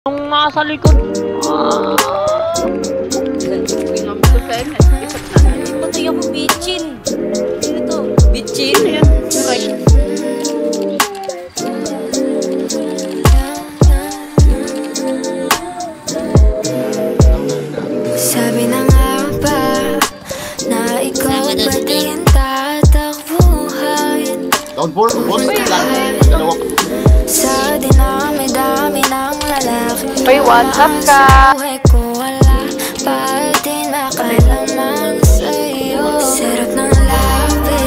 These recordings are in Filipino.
Yung nasa likod. Patay ako, bitchin. Sino to? Bitchin? Sabi na nga ba na ikaw ba din tatakbuhan? Sa dinami-dami ng lalaki. Uy, what's up ka? Buhay ko wala pa din nakalaman sa'yo. Sarap ng labi,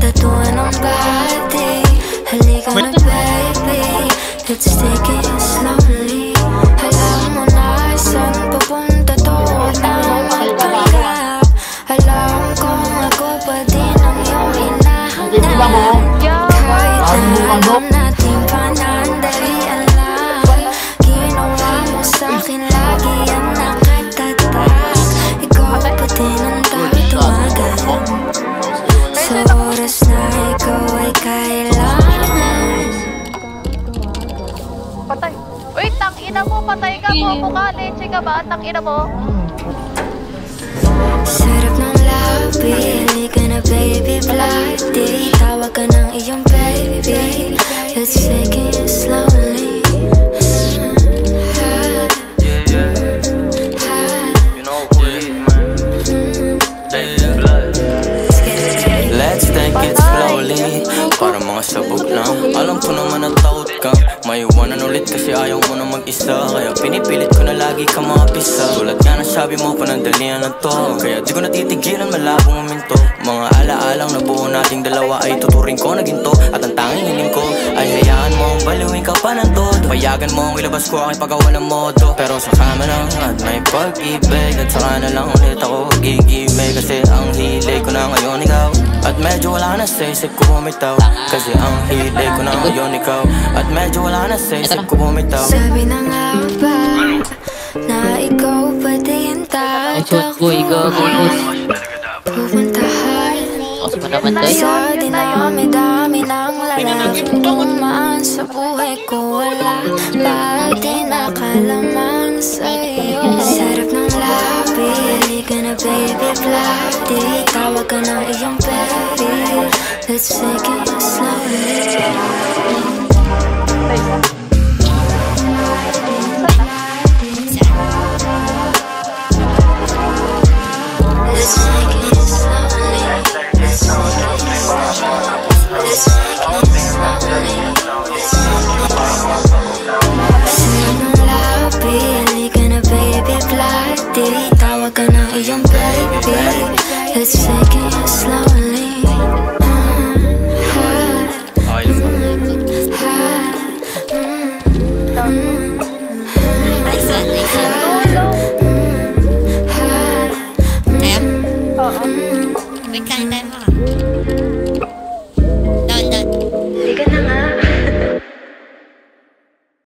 tatuan ng body. Halika na baby, let's take it slowly. Alam mo na saan pupunta to, huwag na magpanggap. Alam kong ako pa din ang iyong hinahanap. Kahit alam natin panandalian lang, ginawa mo sa'kin lagi ang nakatatak. Ikaw pa din ang tatawagan sa oras na ikaw ay kailangan. Patay. Uy, tangina mo, patay ka mo. Mukha, leche ka ba? Tangina mo. Sarap ng labi, halika na baby, bloody. Tawag ka ng iyong baby, let's take it slowly. Let's take it slowly, para mga sabog lang. Alam ko naman ang takot ka, may iwanan ulit kasi ayaw mo na mag-isa. Kaya pinipilit ko na lagi ka mapisa. Tulad nga na sabi mo, panandalian na to. Kaya di ko natitigilan, malabong uminto. Mga ala-alang nabuo nating dalawa ay tuturing ko na ginto. At ang tanging hiling ko ay hayaan mo ang baliwin ka pa ng todo. Payagan mo ang ilabas ko aking paggawa ng modo. Pero sa kama lang at may pag-ibig, at saka na lang ulit ako gigimay. Kasi ang hilig ko na ngayon ikaw, at medyo wala na sa isip ko bumitaw. Kasi ang hilig ko na ngayon ikaw, at medyo wala na sa isip ko bumitaw. Sabi na nga ba na ikaw pa din tatakbuhan? Pupuntahan sa dinami-dami ng lalaking tumaan sa buhay ko. Wala pa din nakalaman sa'yo. Sarap ng labi, halika na baby, bloody. Tawag ka ng iyong baby, let's take it slowly. Let's take it slowly. Let's take it slowly. Let's take it slowly. Sarap ng labi, halika na baby, bloody. Tawag ka ng iyong baby, let's take it slowly. Wait lang, tayo mo. Down. Hindi ka na nga.